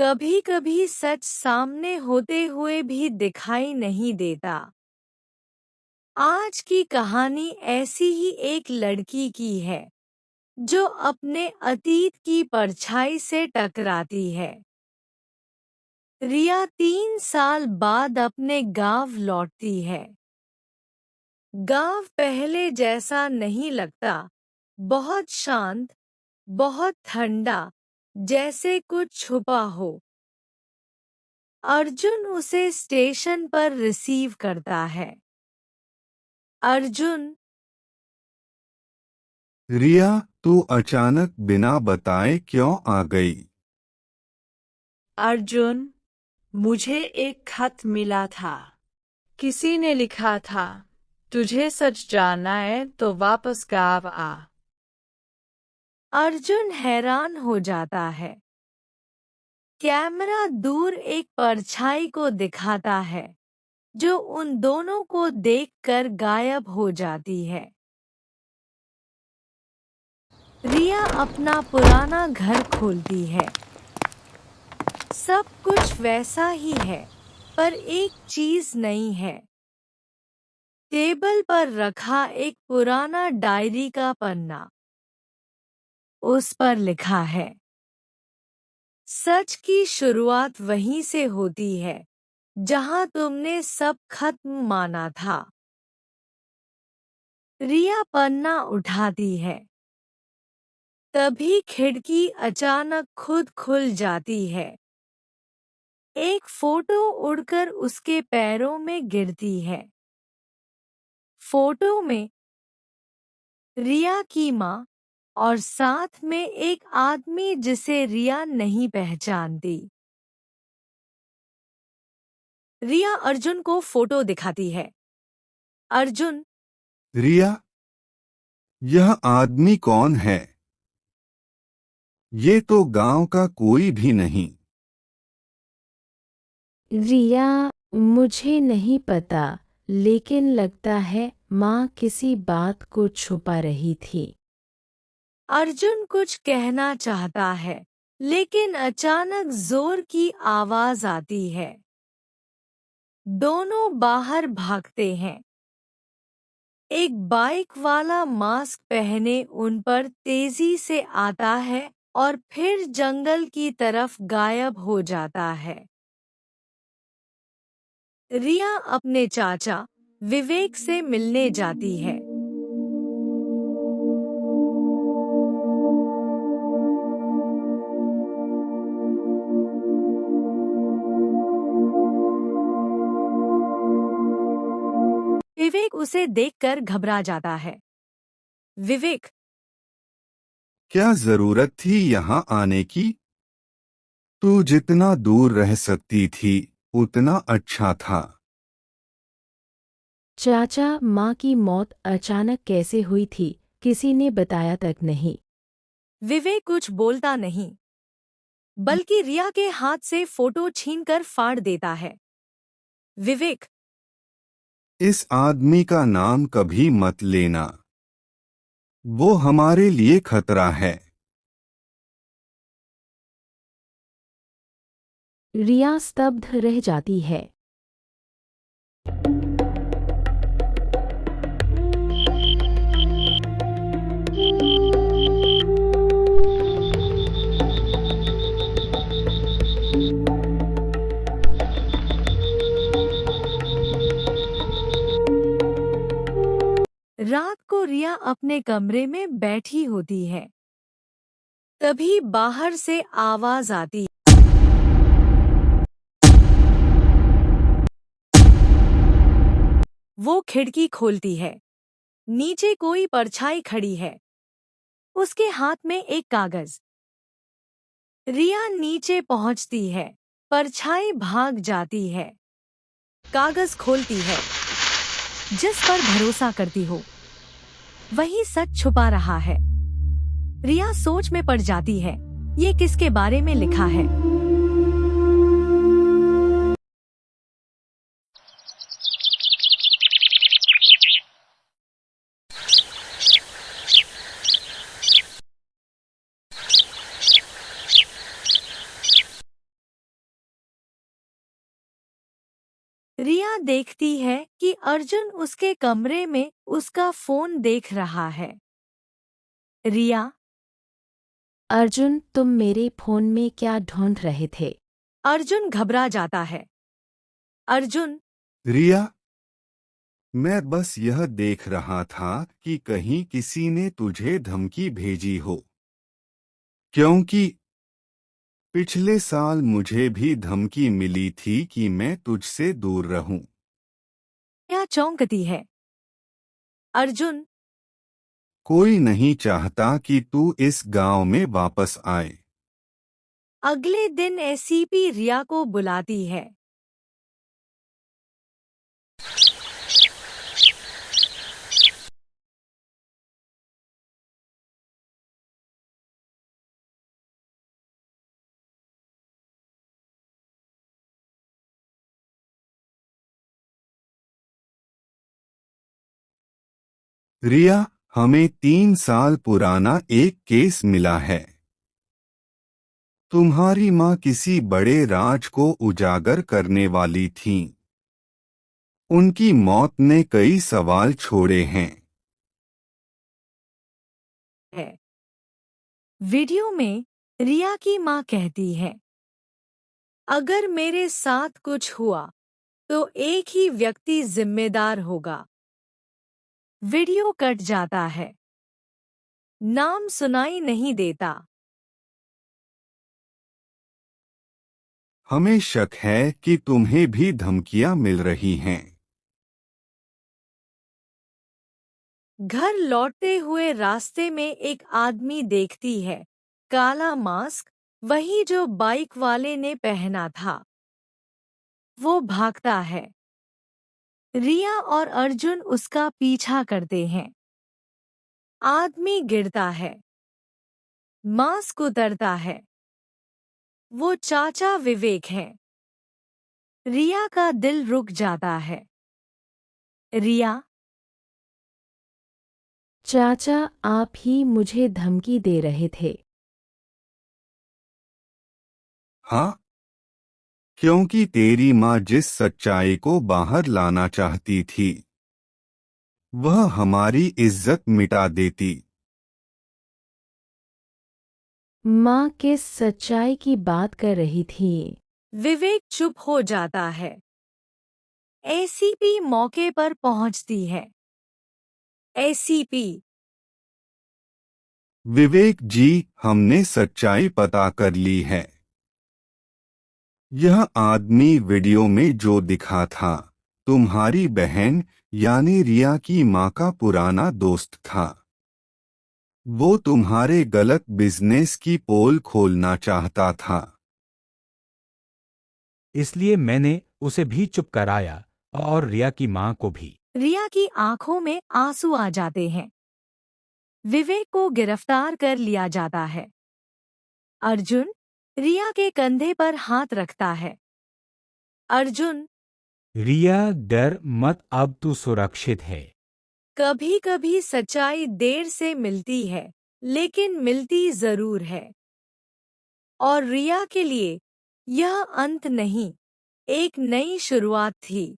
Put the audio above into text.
कभी-कभी सच सामने होते हुए भी दिखाई नहीं देता। आज की कहानी ऐसी ही एक लड़की की है, जो अपने अतीत की परछाई से टकराती है। रिया 3 साल बाद अपने गांव लौटती है। गांव पहले जैसा नहीं लगता, बहुत शांत, बहुत ठंडा, जैसे कुछ छुपा हो। अर्जुन उसे स्टेशन पर रिसीव करता है। अर्जुन, रिया, तू अचानक बिना बताए क्यों आ गई? अर्जुन, मुझे एक खत मिला था। किसी ने लिखा था, तुझे सच जानना है तो वापस गाँव आ। अर्जुन हैरान हो जाता है। कैमरा दूर एक परछाई को दिखाता है, जो उन दोनों को देखकर गायब हो जाती है। रिया अपना पुराना घर खोलती है। सब कुछ वैसा ही है, पर एक चीज नहीं है। टेबल पर रखा एक पुराना डायरी का पन्ना। उस पर लिखा है, सच की शुरुआत वहीं से होती है, जहां तुमने सब खत्म माना था। रिया पन्ना उठाती है। तभी खिड़की अचानक खुद खुल जाती है। एक फोटो उड़कर उसके पैरों में गिरती है। फोटो में रिया की माँ और साथ में एक आदमी जिसे रिया नहीं पहचानती। रिया अर्जुन को फोटो दिखाती है। अर्जुन, रिया, यह आदमी कौन है? ये तो गांव का कोई भी नहीं। रिया, मुझे नहीं पता, लेकिन लगता है माँ किसी बात को छुपा रही थी। अर्जुन कुछ कहना चाहता है, लेकिन अचानक जोर की आवाज आती है। दोनों बाहर भागते हैं। एक बाइक वाला मास्क पहने उन पर तेजी से आता है और फिर जंगल की तरफ गायब हो जाता है। रिया अपने चाचा विवेक से मिलने जाती है। विवेक उसे देखकर घबरा जाता है। विवेक, क्या जरूरत थी यहाँ आने की? तू जितना दूर रह सकती थी, उतना अच्छा था। चाचा, माँ की मौत अचानक कैसे हुई थी, किसी ने बताया तक नहीं। विवेक कुछ बोलता नहीं, बल्कि रिया के हाथ से फोटो छीनकर फाड़ देता है। विवेक, इस आदमी का नाम कभी मत लेना। वो हमारे लिए खतरा है। रिया स्तब्ध रह जाती है। रात को रिया अपने कमरे में बैठी होती है। तभी बाहर से आवाज आती। वो खिड़की खोलती है। नीचे कोई परछाई खड़ी है। उसके हाथ में एक कागज। रिया नीचे पहुंचती है। परछाई भाग जाती है। कागज खोलती है। जिस पर भरोसा करती हो, वही सच छुपा रहा है। रिया सोच में पड़ जाती है, ये किसके बारे में लिखा है। रिया देखती है कि अर्जुन उसके कमरे में उसका फोन देख रहा है। रिया, अर्जुन, तुम मेरे फोन में क्या ढूंढ रहे थे? अर्जुन घबरा जाता है। अर्जुन, रिया, मैं बस यह देख रहा था कि कहीं किसी ने तुझे धमकी भेजी हो, क्योंकि पिछले साल मुझे भी धमकी मिली थी कि मैं तुझसे दूर रहूं। रिया चौंकती है। अर्जुन, कोई नहीं चाहता कि तू इस गांव में वापस आए। अगले दिन एसीपी रिया को बुलाती है। रिया, हमें 3 साल पुराना एक केस मिला है। तुम्हारी माँ किसी बड़े राज को उजागर करने वाली थीं। उनकी मौत ने कई सवाल छोड़े हैं। है। वीडियो में रिया की माँ कहती है, अगर मेरे साथ कुछ हुआ तो एक ही व्यक्ति जिम्मेदार होगा। वीडियो कट जाता है। नाम सुनाई नहीं देता। हमें शक है कि तुम्हें भी धमकियां मिल रही हैं। घर लौटते हुए रास्ते में एक आदमी देखती है, काला मास्क, वही जो बाइक वाले ने पहना था। वो भागता है। रिया और अर्जुन उसका पीछा करते हैं। आदमी गिरता है। मास्क उतरता है। वो चाचा विवेक है। रिया का दिल रुक जाता है। रिया, चाचा, आप ही मुझे धमकी दे रहे थे। हाँ, क्योंकि तेरी माँ जिस सच्चाई को बाहर लाना चाहती थी, वह हमारी इज्जत मिटा देती। माँ किस सच्चाई की बात कर रही थी? विवेक चुप हो जाता है। एसीपी मौके पर पहुंचती है। एसीपी, विवेक जी, हमने सच्चाई पता कर ली है। यह आदमी वीडियो में जो दिखा था, तुम्हारी बहन यानी रिया की माँ का पुराना दोस्त था। वो तुम्हारे गलत बिजनेस की पोल खोलना चाहता था। इसलिए मैंने उसे भी चुप कराया और रिया की मां को भी। रिया की आंखों में आंसू आ जाते हैं। विवेक को गिरफ्तार कर लिया जाता है। अर्जुन रिया के कंधे पर हाथ रखता है। अर्जुन, रिया, डर मत, अब तू सुरक्षित है। कभी कभी सच्चाई देर से मिलती है, लेकिन मिलती जरूर है। और रिया के लिए यह अंत नहीं, एक नई शुरुआत थी।